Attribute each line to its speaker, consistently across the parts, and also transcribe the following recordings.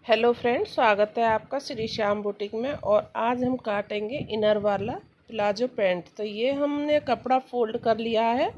Speaker 1: Hello friends, स्वागत है आपका श्री श्याम बुटीक में। और आज हम काटेंगे इनर वाला प्लाजो पैंट। तो ये हमने कपड़ा फोल्ड कर लिया है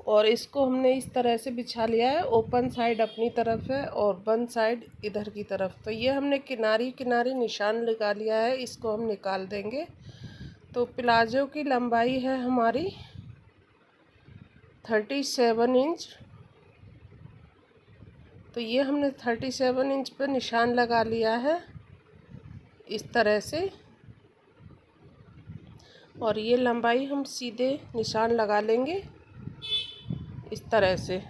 Speaker 1: और इसको हमने इस तरह से बिछा लिया है। ओपन साइड अपनी तरफ है और बंद साइड इधर की तरफ। तो ये हमने किनारी किनारी निशान लगा लिया है, इसको हम निकाल देंगे। तो प्लाजो की लंबाई है हमारी 37 इंच। तो ये हमने 37 इंच पर निशान लगा लिया है इस तरह से। और ये लंबाई हम सीधे निशान लगा लेंगे इस तरह से।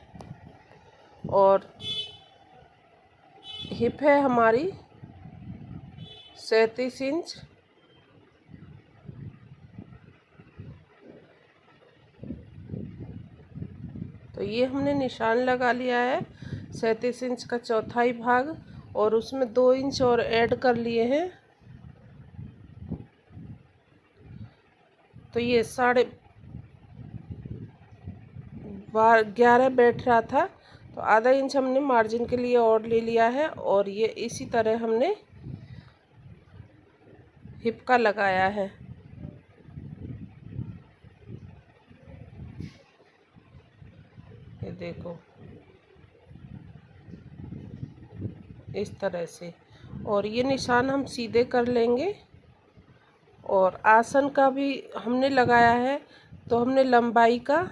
Speaker 1: और हिप है हमारी 37 इंच। तो ये हमने निशान लगा लिया है 37 इंच का चौथाई भाग, और उसमें 2 इंच और ऐड कर लिए हैं। तो ये 11.5 बैठ रहा था, तो आधा इंच हमने मार्जिन के लिए और ले लिया है। और ये इसी तरह हमने हिप का लगाया है। ये देखो इस तरह से। और ये निशान हम सीधे कर लेंगे। और आसन का भी हमने लगाया है, तो हमने लंबाई का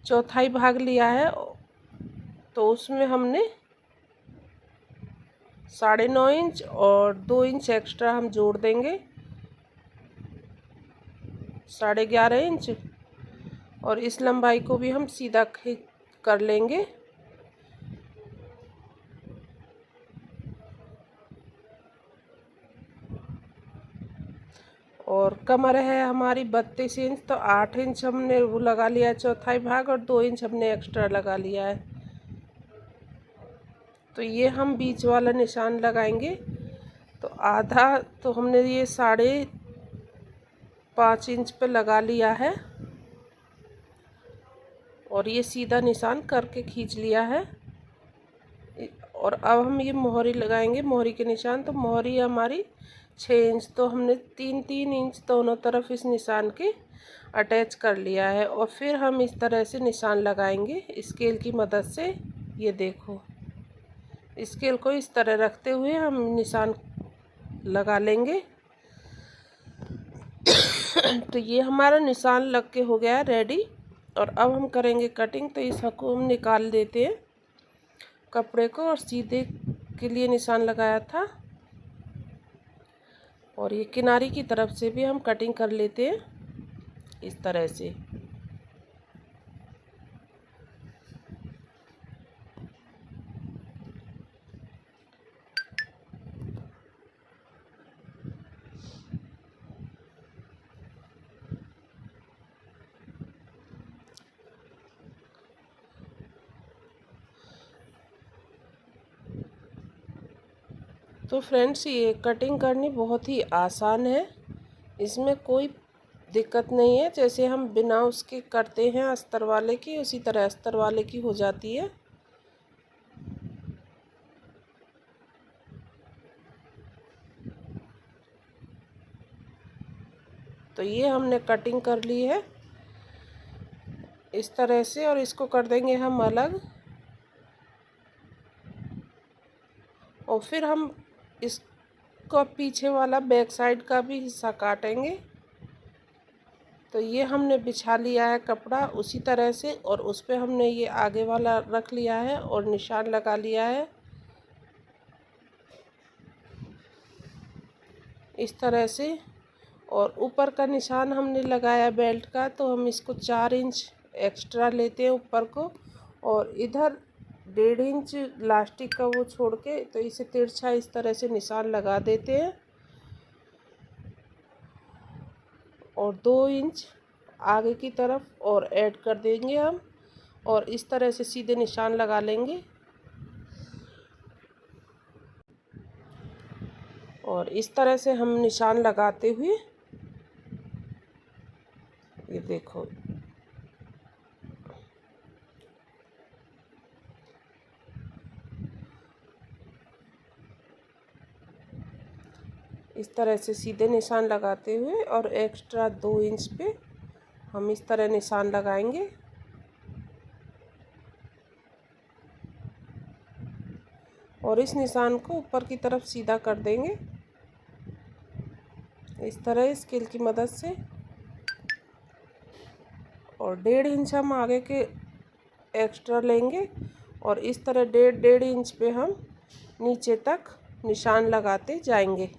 Speaker 1: चौथाई भाग लिया है, तो उसमें हमने 9.5 इंच और 2 इंच एक्स्ट्रा हम जोड़ देंगे, 11.5 इंच। और इस लंबाई को भी हम सीधा कर लेंगे। और कमर है हमारी 32 इंच, तो 8 इंच हमने वो लगा लिया है चौथाई भाग, और 2 इंच हमने एक्स्ट्रा लगा लिया है। तो ये हम बीच वाला निशान लगाएंगे। तो आधा तो हमने ये 5.5 इंच पे लगा लिया है, और ये सीधा निशान करके खींच लिया है। और अब हम ये मोहरी लगाएंगे, मोहरी के निशान। तो मोहरी हमारी 6 इंच, तो हमने 3-3 इंच दोनों तरफ इस निशान के अटैच कर लिया है। और फिर हम इस तरह से निशान लगाएंगे स्केल की मदद से। ये देखो, स्केल को इस तरह रखते हुए हम निशान लगा लेंगे। तो ये हमारा निशान लग के हो गया है रेडी। और अब हम करेंगे कटिंग। तो इसको हम निकाल देते हैं कपड़े को, और सीधे के लिए निशान लगाया था। और ये किनारी की तरफ से भी हम कटिंग कर लेते हैं इस तरह से। तो फ्रेंड्स, ये कटिंग करनी बहुत ही आसान है, इसमें कोई दिक्कत नहीं है। जैसे हम बिना उसके करते हैं अस्तर वाले की, उसी तरह अस्तर वाले की हो जाती है। तो ये हमने कटिंग कर ली है इस तरह से, और इसको कर देंगे हम अलग। और फिर हम इसको पीछे वाला बैक साइड का भी हिस्सा काटेंगे। तो ये हमने बिछा लिया है कपड़ा उसी तरह से, और उस पर हमने ये आगे वाला रख लिया है और निशान लगा लिया है इस तरह से। और ऊपर का निशान हमने लगाया बेल्ट का, तो हम इसको 4 इंच एक्स्ट्रा लेते हैं ऊपर को। और इधर 1.5 इंच लास्टिक का वो छोड़ के, तो इसे तिरछा इस तरह से निशान लगा देते हैं। और 2 इंच आगे की तरफ और ऐड कर देंगे हम, और इस तरह से सीधे निशान लगा लेंगे। और इस तरह से हम निशान लगाते हुए, ये देखो, इस तरह से सीधे निशान लगाते हुए और एक्स्ट्रा 2 इंच पे हम इस तरह निशान लगाएंगे। और इस निशान को ऊपर की तरफ सीधा कर देंगे इस तरह स्केल की मदद से। और 1.5 इंच हम आगे के एक्स्ट्रा लेंगे और इस तरह 1.5 इंच पे हम नीचे तक निशान लगाते जाएंगे।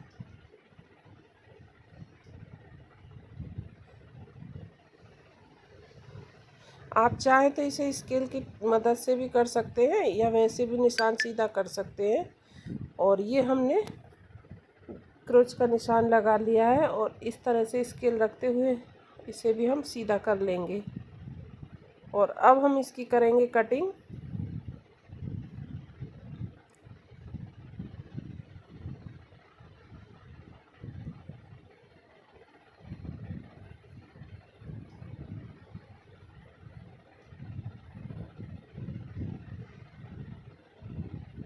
Speaker 1: आप चाहें तो इसे स्केल की मदद से भी कर सकते हैं या वैसे भी निशान सीधा कर सकते हैं। और ये हमने क्रोच का निशान लगा लिया है और इस तरह से स्केल रखते हुए इसे भी हम सीधा कर लेंगे। और अब हम इसकी करेंगे कटिंग।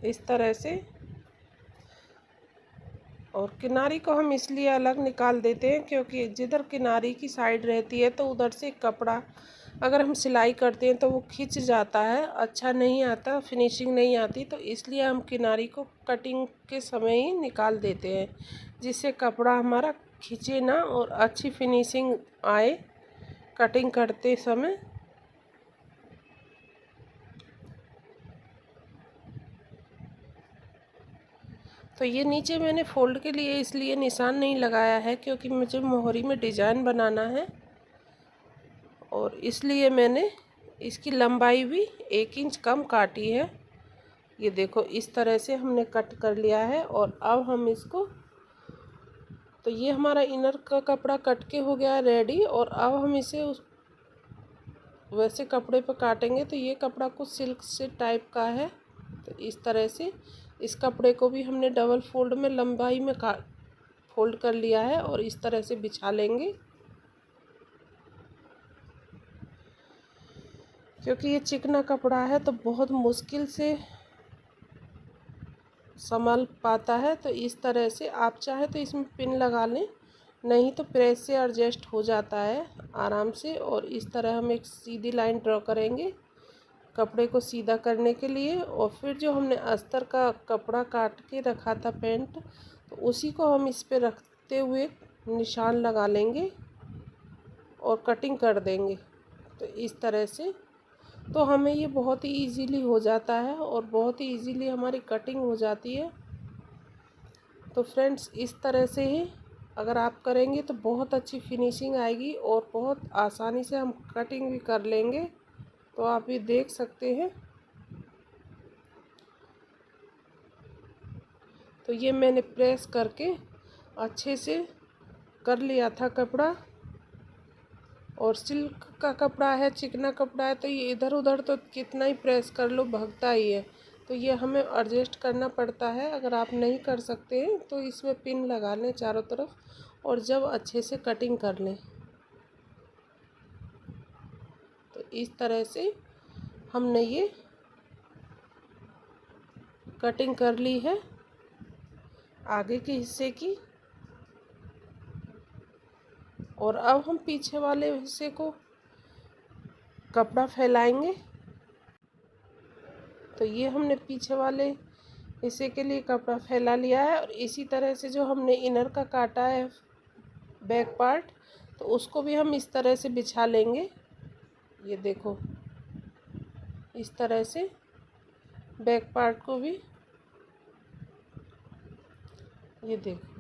Speaker 1: इस तरह से। और किनारी को हम इसलिए अलग निकाल देते हैं क्योंकि जिधर किनारी की साइड रहती है तो उधर से कपड़ा अगर हम सिलाई करते हैं तो वो खिंच जाता है, अच्छा नहीं आता, फिनिशिंग नहीं आती। तो इसलिए हम किनारी को कटिंग के समय ही निकाल देते हैं जिससे कपड़ा हमारा खिंचे ना और अच्छी फिनिशिंग आए कटिंग करते समय। तो ये नीचे मैंने फ़ोल्ड के लिए इसलिए निशान नहीं लगाया है क्योंकि मुझे मोहरी में डिज़ाइन बनाना है और इसलिए मैंने इसकी लंबाई भी 1 इंच कम काटी है। ये देखो इस तरह से हमने कट कर लिया है। और अब हम इसको, तो ये हमारा इनर का कपड़ा कट के हो गया रेडी। और अब हम इसे वैसे कपड़े पर काटेंगे। तो ये कपड़ा कुछ सिल्क से टाइप का है। तो इस तरह से इस कपड़े को भी हमने डबल फोल्ड में लंबाई में फोल्ड कर लिया है और इस तरह से बिछा लेंगे। क्योंकि ये चिकना कपड़ा है तो बहुत मुश्किल से संभल पाता है। तो इस तरह से आप चाहे तो इसमें पिन लगा लें, नहीं तो प्रेस से एडजस्ट हो जाता है आराम से। और इस तरह हम एक सीधी लाइन ड्रॉ करेंगे कपड़े को सीधा करने के लिए। और फिर जो हमने अस्तर का कपड़ा काट के रखा था पैंट, तो उसी को हम इस पे रखते हुए निशान लगा लेंगे और कटिंग कर देंगे। तो इस तरह से तो हमें ये बहुत ही इजीली हो जाता है और बहुत ही इजीली हमारी कटिंग हो जाती है। तो फ्रेंड्स इस तरह से ही अगर आप करेंगे तो बहुत अच्छी फिनिशिंग आएगी और बहुत आसानी से हम कटिंग भी कर लेंगे। तो आप ये देख सकते हैं। तो ये मैंने प्रेस करके अच्छे से कर लिया था कपड़ा। और सिल्क का कपड़ा है, चिकना कपड़ा है, तो ये इधर उधर तो कितना ही प्रेस कर लो भगता ही है। तो ये हमें एडजस्ट करना पड़ता है। अगर आप नहीं कर सकते हैं तो इसमें पिन लगा लें चारों तरफ और जब अच्छे से कटिंग कर लें। तो इस तरह से हमने ये कटिंग कर ली है आगे के हिस्से की। और अब हम पीछे वाले हिस्से को कपड़ा फैलाएंगे। तो ये हमने पीछे वाले हिस्से के लिए कपड़ा फैला लिया है। और इसी तरह से जो हमने इनर का काटा है बैक पार्ट, तो उसको भी हम इस तरह से बिछा लेंगे। ये देखो इस तरह से बैक पार्ट को भी, ये देखो।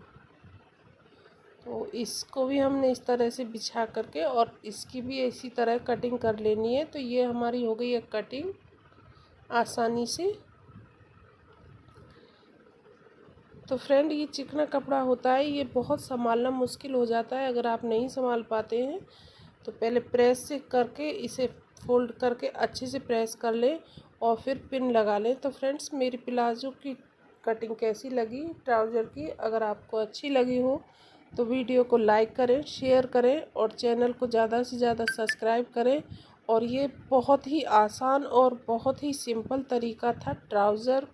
Speaker 1: तो इसको भी हमने इस तरह से बिछा करके और इसकी भी इसी तरह कटिंग कर लेनी है। तो ये हमारी हो गई है कटिंग आसानी से। तो फ्रेंड ये चिकना कपड़ा होता है, ये बहुत संभालना मुश्किल हो जाता है। अगर आप नहीं संभाल पाते हैं तो पहले प्रेस से करके इसे फोल्ड करके अच्छे से प्रेस कर लें और फिर पिन लगा लें। तो फ्रेंड्स मेरी प्लाजो की कटिंग कैसी लगी ट्राउज़र की, अगर आपको अच्छी लगी हो तो वीडियो को लाइक करें, शेयर करें और चैनल को ज़्यादा से ज़्यादा सब्सक्राइब करें। और ये बहुत ही आसान और बहुत ही सिंपल तरीका था ट्राउज़र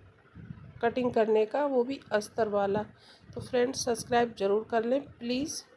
Speaker 1: कटिंग करने का, वो भी अस्तर वाला। तो फ्रेंड्स सब्सक्राइब ज़रूर कर लें प्लीज़।